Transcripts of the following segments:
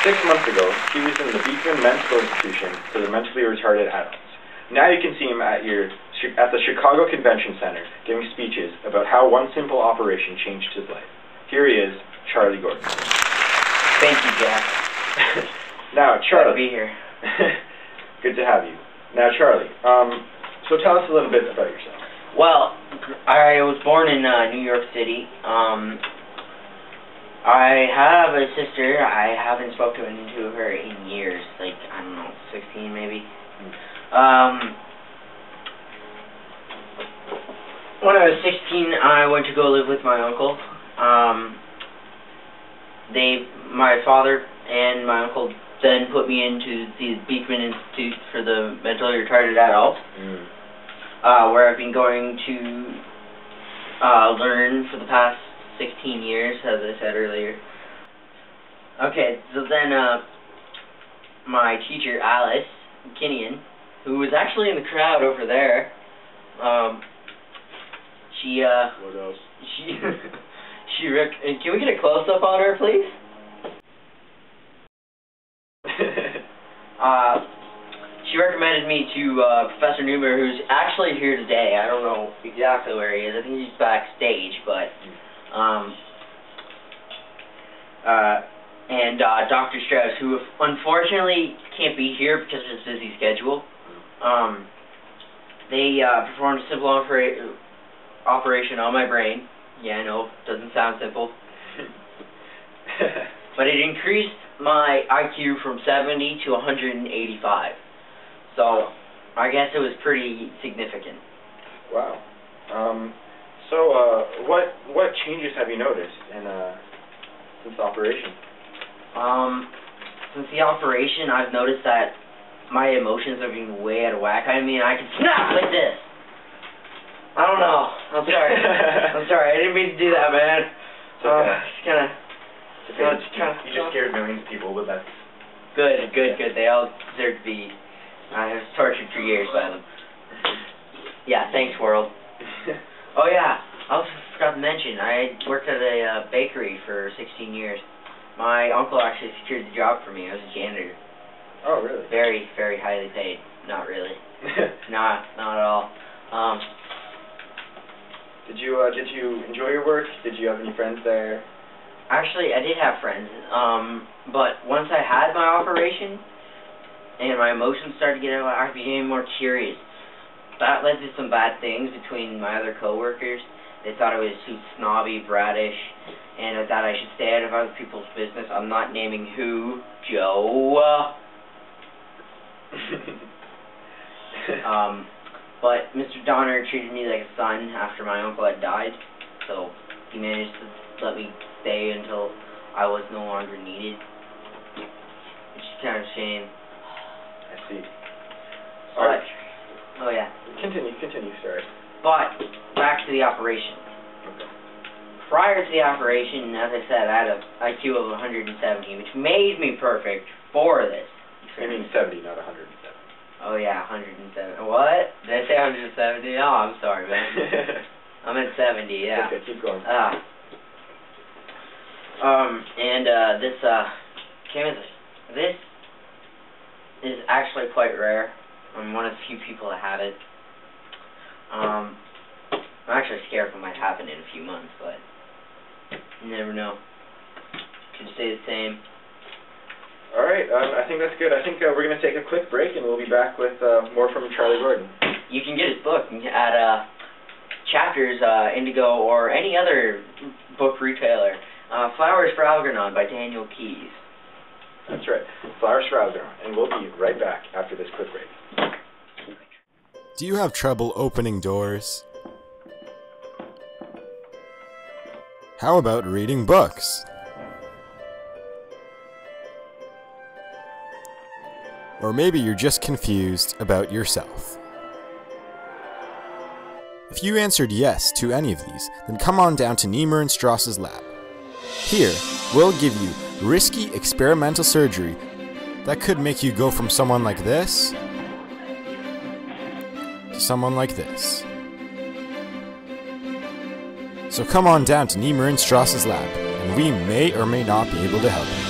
6 months ago, he was in the Beekman Mental Institution for the mentally retarded adults. Now you can see him at the Chicago Convention Center giving speeches about how one simple operation changed his life. Here he is, Charlie Gordon. Thank you, Jack. Now, Charlie. Glad to be here. Good to have you. Now, Charlie, so tell us a little bit about yourself. Well, I was born in New York City. I have a sister. I haven't spoken to her in years, like, I don't know, 16 maybe. When I was 16, I went to go live with my uncle. My father and my uncle then put me into the Beekman Institute for the mentally retarded adults, where I've been going to learn for the past 16 years, as I said earlier. Okay, so then my teacher, Alice Kinnian, who was actually in the crowd over there, What else? Can we get a close-up on her, please? She recommended me to Professor Newmer, who's actually here today. I don't know exactly where he is. I think he's backstage, but and Dr. Strauss, who unfortunately can't be here because of his busy schedule. They performed a simple operation on my brain. Yeah, I know, doesn't sound simple. But it increased my IQ from 70 to 185. So, I guess it was pretty significant. Wow. So, what changes have you noticed since the operation? Since the operation, I've noticed that my emotions are being way out of whack. I mean, I can snap like this. I don't know. I'm sorry. I'm sorry. I didn't mean to do that, man. It's kind of... You just scared millions of people, but that's... Good. They all deserve to be... I was tortured for years by them. Yeah, thanks, world. Oh, yeah. I also forgot to mention, I worked at a bakery for 16 years. My uncle actually secured the job for me. I was a janitor. Oh, really? Very, very highly paid. Not really. Not at all. Did you enjoy your work? Did you have any friends there? Actually, I did have friends. But once I had my operation and my emotions started to get out, I became more curious. That led to some bad things between my other coworkers. They thought I was too snobby, bratish, and that I should stay out of other people's business. I'm not naming who. Joe. But Mr. Donner treated me like a son after my uncle had died, so he managed to let me stay until I was no longer needed, which is kind of a shame. I see. But, oh yeah. Continue, sorry. But, back to the operation. Okay. Prior to the operation, as I said, I had an IQ of 170, which made me perfect for this. I mean 70, not 107. Oh yeah, 107. What? Did I say 170? Oh, I'm sorry, man. I meant 70, yeah. Okay, keep going. This is actually quite rare. I'm one of the few people that have it. I'm actually scared it might happen in a few months, but you never know. Could stay the same. Alright, I think that's good. I think we're going to take a quick break and we'll be back with more from Charlie Gordon. You can get his book at Chapters, Indigo, or any other book retailer. Flowers for Algernon by Daniel Keyes. That's right. Flowers for Algernon. And we'll be right back after this quick break. Do you have trouble opening doors? How about reading books? Or maybe you're just confused about yourself. If you answered yes to any of these, then come on down to Niemer and Strauss's lab. Here, we'll give you risky experimental surgery that could make you go from someone like this to someone like this. So come on down to Niemer and Strauss's lab, and we may or may not be able to help you.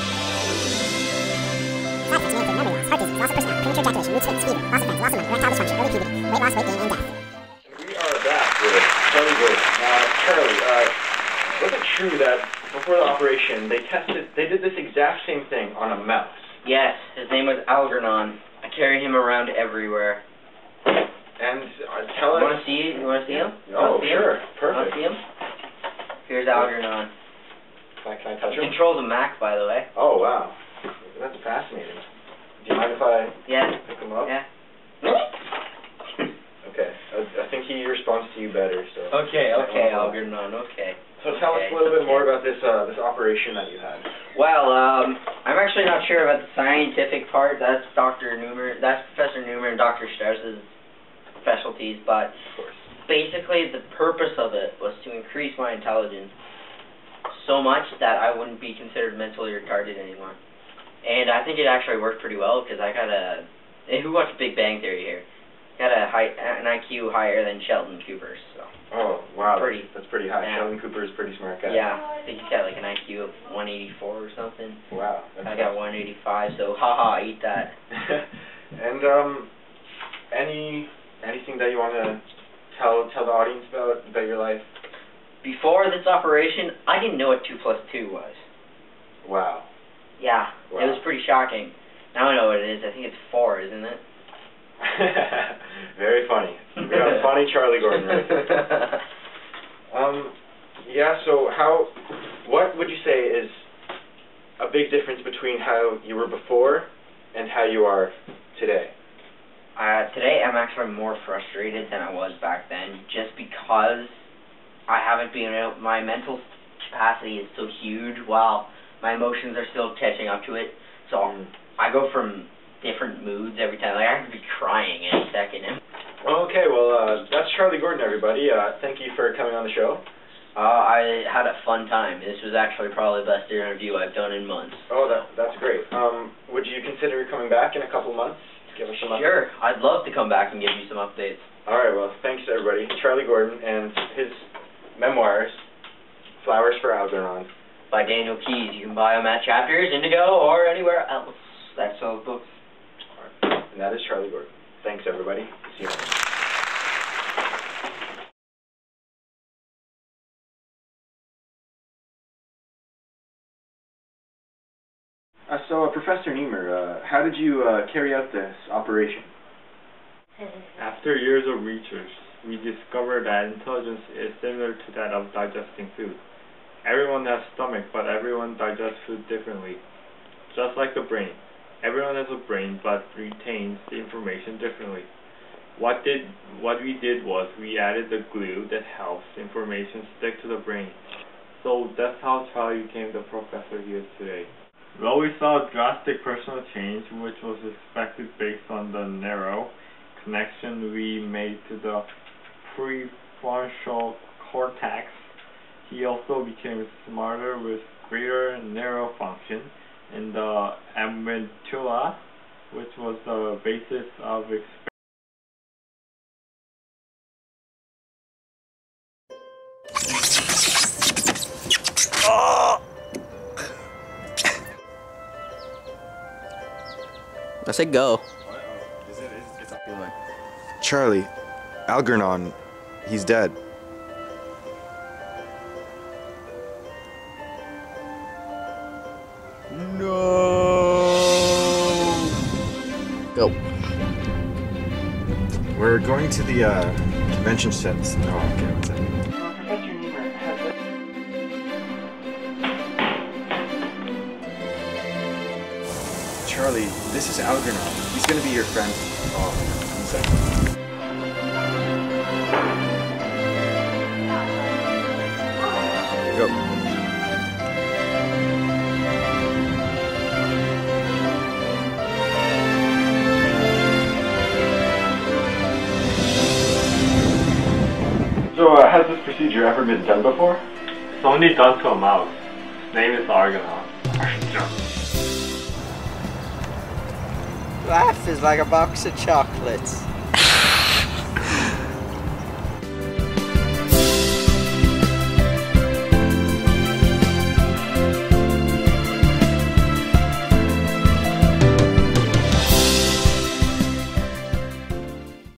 true that before the operation, they did this exact same thing on a mouse? Yes, his name was Algernon. I carried him around everywhere. And tell us... You want to see him? Oh, sure. Perfect. Want to see him? Here's Algernon. Can I touch He him? controls a Mac, by the way. Oh, wow. That's fascinating. Do you mind if I pick him up? Yeah. Okay. I think he responds to you better, so... Okay, Algernon, okay. So tell us a little bit more about this operation that you had. Well, I'm actually not sure about the scientific part. That's Professor Newmer and Dr. Strauss's specialties, but basically the purpose of it was to increase my intelligence so much that I wouldn't be considered mentally retarded anymore. And I think it actually worked pretty well, because I got who watched Big Bang Theory here? Got an IQ higher than Sheldon Cooper's, so. Oh, wow, that's pretty high. Yeah. Sheldon Cooper is a pretty smart guy. Yeah, I think he's got like an IQ of 184 or something. Wow. I got 185, so haha, eat that. And anything that you want to tell the audience about your life? Before this operation, I didn't know what 2 plus 2 was. Wow. Yeah, It was pretty shocking. Now I know what it is. I think it's 4, isn't it? Very funny. We got a funny Charlie Gordon right there. Yeah, so what would you say is a big difference between how you were before and how you are today? Today I'm actually more frustrated than I was back then, just because I haven't been able, my mental capacity is so huge while my emotions are still catching up to it. So I go from different moods every time. Like I could be crying any second. Okay, well, that's Charlie Gordon, everybody. Thank you for coming on the show. I had a fun time. This was actually probably the best interview I've done in months. Oh, that's great. Would you consider coming back in a couple months? Give us some updates? Sure, I'd love to come back and give you some updates. All right, well, thanks everybody. Charlie Gordon and his memoirs, Flowers for Algernon. By Daniel Keyes. You can buy them at Chapters, Indigo, or anywhere else that sells books. All right. And that is Charlie Gordon. Thanks everybody. See you later. So, Professor Newmer, how did you carry out this operation? After years of research, we discovered that intelligence is similar to that of digesting food. Everyone has a stomach, but everyone digests food differently. Just like the brain. Everyone has a brain, but retains the information differently. What we did was we added the glue that helps information stick to the brain. So that's how Charlie became the professor he is today. Well, we saw a drastic personal change, which was expected based on the narrow connection we made to the prefrontal cortex. He also became smarter with greater narrow function in the amygdala, which was the basis of I said go. Charlie, Algernon, he's dead. No. Go. We're going to the convention sets. Oh, okay, what's that? Professor Newmer has it. Charlie, this is Algernon. He's going to be your friend. Oh, one second. Go. So, has this procedure ever been done before? It's only done to a mouse. His name is Algernon. Life is like a box of chocolates.